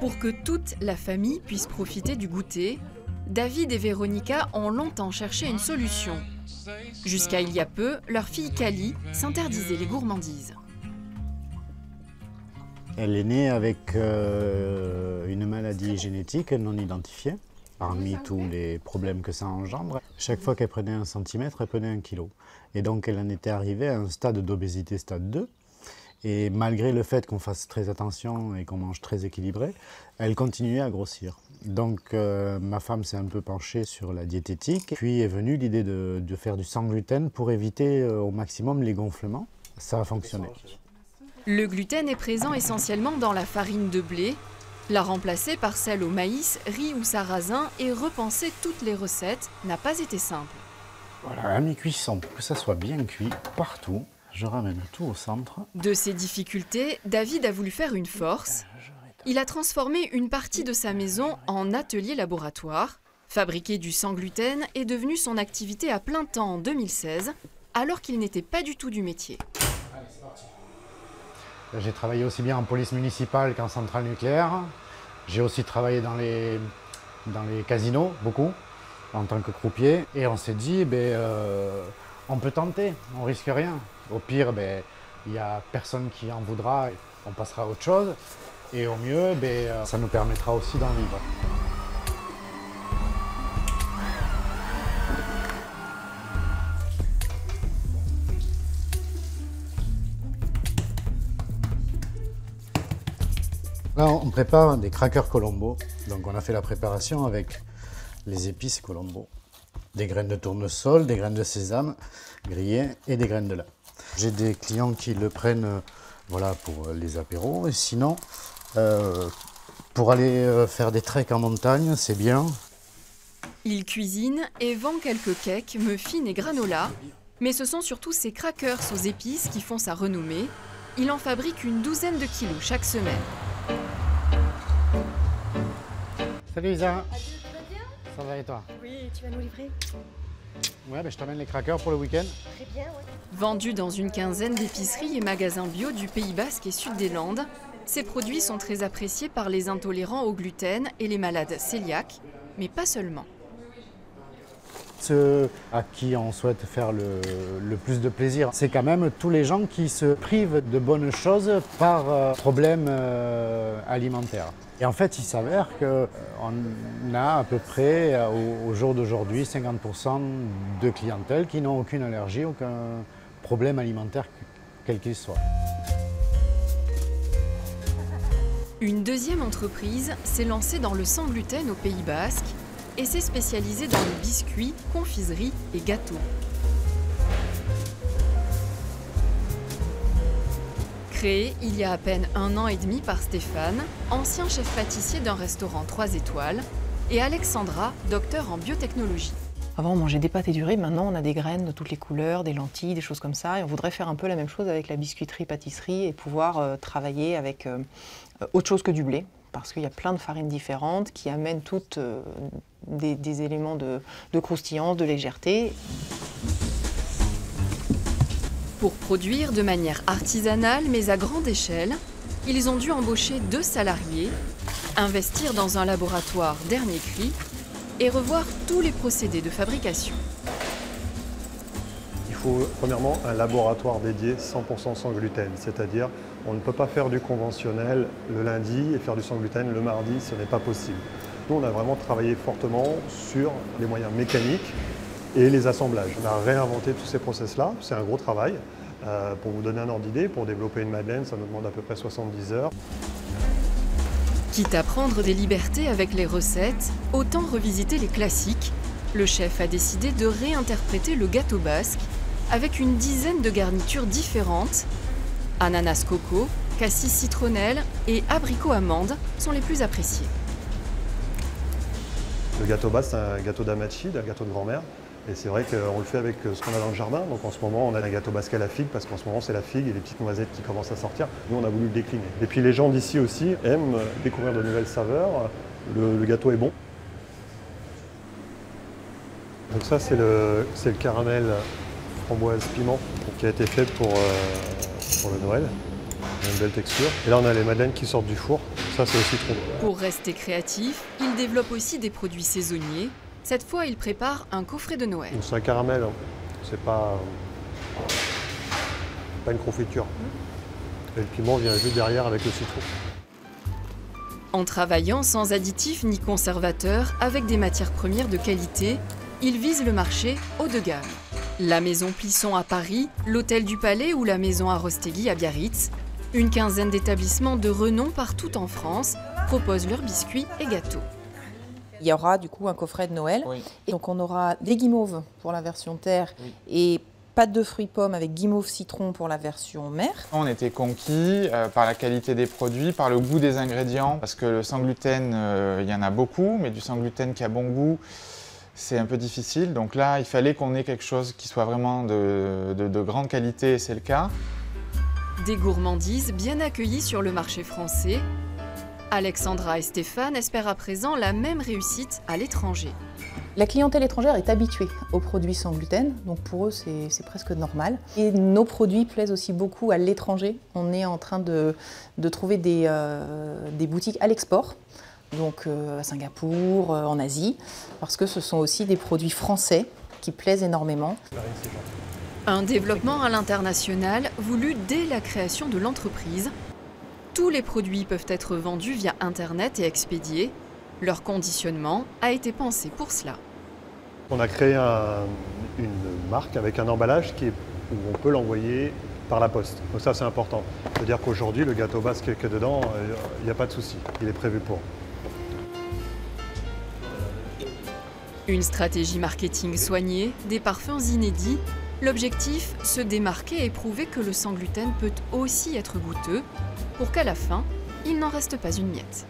Pour que toute la famille puisse profiter du goûter, David et Véronica ont longtemps cherché une solution. Jusqu'à il y a peu, leur fille Cali s'interdisait les gourmandises. Elle est née avec une maladie génétique non identifiée, parmi tous les problèmes que ça engendre. Chaque fois qu'elle prenait 1 centimètre, elle prenait 1 kilo. Et donc elle en était arrivée à un stade d'obésité stade 2. Et malgré le fait qu'on fasse très attention et qu'on mange très équilibré, elle continuait à grossir. Donc ma femme s'est un peu penchée sur la diététique. Puis est venue l'idée de faire du sans gluten pour éviter au maximum les gonflements. Ça a fonctionné. Le gluten est présent essentiellement dans la farine de blé. La remplacer par celle au maïs, riz ou sarrasin et repenser toutes les recettes n'a pas été simple. Voilà, à mi-cuisson, pour que ça soit bien cuit partout, je ramène tout au centre. De ces difficultés, David a voulu faire une force. Il a transformé une partie de sa maison en atelier laboratoire. Fabriquer du sans gluten est devenu son activité à plein temps en 2016, alors qu'il n'était pas du tout du métier. J'ai travaillé aussi bien en police municipale qu'en centrale nucléaire. J'ai aussi travaillé dans les casinos, beaucoup, en tant que croupier. Et on s'est dit, on peut tenter, on risque rien. Au pire, il n'y a personne qui en voudra, on passera à autre chose. Et au mieux, ça nous permettra aussi d'en vivre. Là, on prépare des crackers Colombo. Donc on a fait la préparation avec les épices Colombo. Des graines de tournesol, des graines de sésame grillées et des graines de lin. J'ai des clients qui le prennent voilà, pour les apéros. Et sinon, pour aller faire des treks en montagne, c'est bien. Il cuisine et vend quelques cakes, muffins et granola. Mais ce sont surtout ses crackers aux épices qui font sa renommée. Il en fabrique une douzaine de kilos chaque semaine. Salut Isa. Adieu, tu vas bien? Ça va et toi? Oui, tu vas nous livrer? Ouais, je t'emmène les crackers pour le week-end. Très bien, ouais. Vendu dans une quinzaine d'épiceries et magasins bio du Pays Basque et Sud des Landes, ces produits sont très appréciés par les intolérants au gluten et les malades cœliaques, mais pas seulement. Ceux à qui on souhaite faire le plus de plaisir, c'est quand même tous les gens qui se privent de bonnes choses par problème alimentaire. Et en fait, il s'avère qu'on a à peu près, au jour d'aujourd'hui, 50% de clientèle qui n'ont aucune allergie, aucun problème alimentaire, quel qu'il soit. Une deuxième entreprise s'est lancée dans le sans gluten au Pays Basque et s'est spécialisée dans les biscuits, confiseries et gâteaux. Créée il y a à peine 1 an et demi par Stéphane, ancien chef pâtissier d'un restaurant 3 étoiles, et Alexandra, docteur en biotechnologie. Avant, on mangeait des pâtes et du riz, maintenant on a des graines de toutes les couleurs, des lentilles, des choses comme ça. Et on voudrait faire un peu la même chose avec la biscuiterie-pâtisserie et pouvoir travailler avec autre chose que du blé. Parce qu'il y a plein de farines différentes qui amènent toutes des éléments de croustillance, de légèreté. Pour produire de manière artisanale mais à grande échelle, ils ont dû embaucher 2 salariés, investir dans un laboratoire dernier cri et revoir tous les procédés de fabrication. Il faut premièrement un laboratoire dédié 100% sans gluten, c'est-à-dire on ne peut pas faire du conventionnel le lundi et faire du sans gluten le mardi, ce n'est pas possible. Nous, on a vraiment travaillé fortement sur les moyens mécaniques et les assemblages. On a réinventé tous ces process-là, c'est un gros travail. Pour vous donner un ordre d'idée, pour développer une madeleine, ça nous demande à peu près 70 heures. Quitte à prendre des libertés avec les recettes, autant revisiter les classiques. Le chef a décidé de réinterpréter le gâteau basque avec une dizaine de garnitures différentes. Ananas coco, cassis citronnelle et abricot amande sont les plus appréciés. Le gâteau basque, c'est un gâteau d'amachi, un gâteau de grand-mère. Et c'est vrai qu'on le fait avec ce qu'on a dans le jardin. Donc en ce moment, on a un gâteau basque à la figue, parce qu'en ce moment, c'est la figue et les petites noisettes qui commencent à sortir. Nous, on a voulu le décliner. Et puis les gens d'ici aussi aiment découvrir de nouvelles saveurs. Le gâteau est bon. Donc ça, c'est le caramel framboise piment qui a été fait pour le Noël. On a une belle texture. Et là, on a les madeleines qui sortent du four. Ça, c'est au citron. Pour rester créatif, il développe aussi des produits saisonniers. Cette fois, il prépare un coffret de Noël. C'est un caramel, hein. C'est pas une confiture. Et le piment vient juste derrière avec le citron. En travaillant sans additifs ni conservateurs, avec des matières premières de qualité, il vise le marché haut de gamme. La maison Plisson à Paris, l'Hôtel du Palais ou la maison Arostegui à Biarritz, une quinzaine d'établissements de renom partout en France proposent leurs biscuits et gâteaux. Il y aura du coup un coffret de Noël. Oui. Et donc on aura des guimauves pour la version terre Oui. et pâte de fruits pommes avec guimauve citron pour la version mer. On était conquis par la qualité des produits, par le goût des ingrédients, parce que le sans gluten, il y en a beaucoup, mais du sans gluten qui a bon goût, c'est un peu difficile. Donc là, il fallait qu'on ait quelque chose qui soit vraiment de grande qualité, et c'est le cas. Des gourmandises bien accueillies sur le marché français. Alexandra et Stéphane espèrent à présent la même réussite à l'étranger. La clientèle étrangère est habituée aux produits sans gluten, donc pour eux c'est presque normal. Et nos produits plaisent aussi beaucoup à l'étranger. On est en train de trouver des boutiques à l'export, donc à Singapour, en Asie, parce que ce sont aussi des produits français qui plaisent énormément. Un développement à l'international voulu dès la création de l'entreprise. Tous les produits peuvent être vendus via Internet et expédiés. Leur conditionnement a été pensé pour cela. On a créé une marque avec un emballage où on peut l'envoyer par la poste. Donc ça, c'est important. C'est-à-dire qu'aujourd'hui, le gâteau basque qui est dedans, il n'y a pas de souci. Il est prévu pour. Une stratégie marketing soignée, des parfums inédits. L'objectif, se démarquer et prouver que le sans gluten peut aussi être goûteux, pour qu'à la fin, il n'en reste pas une miette.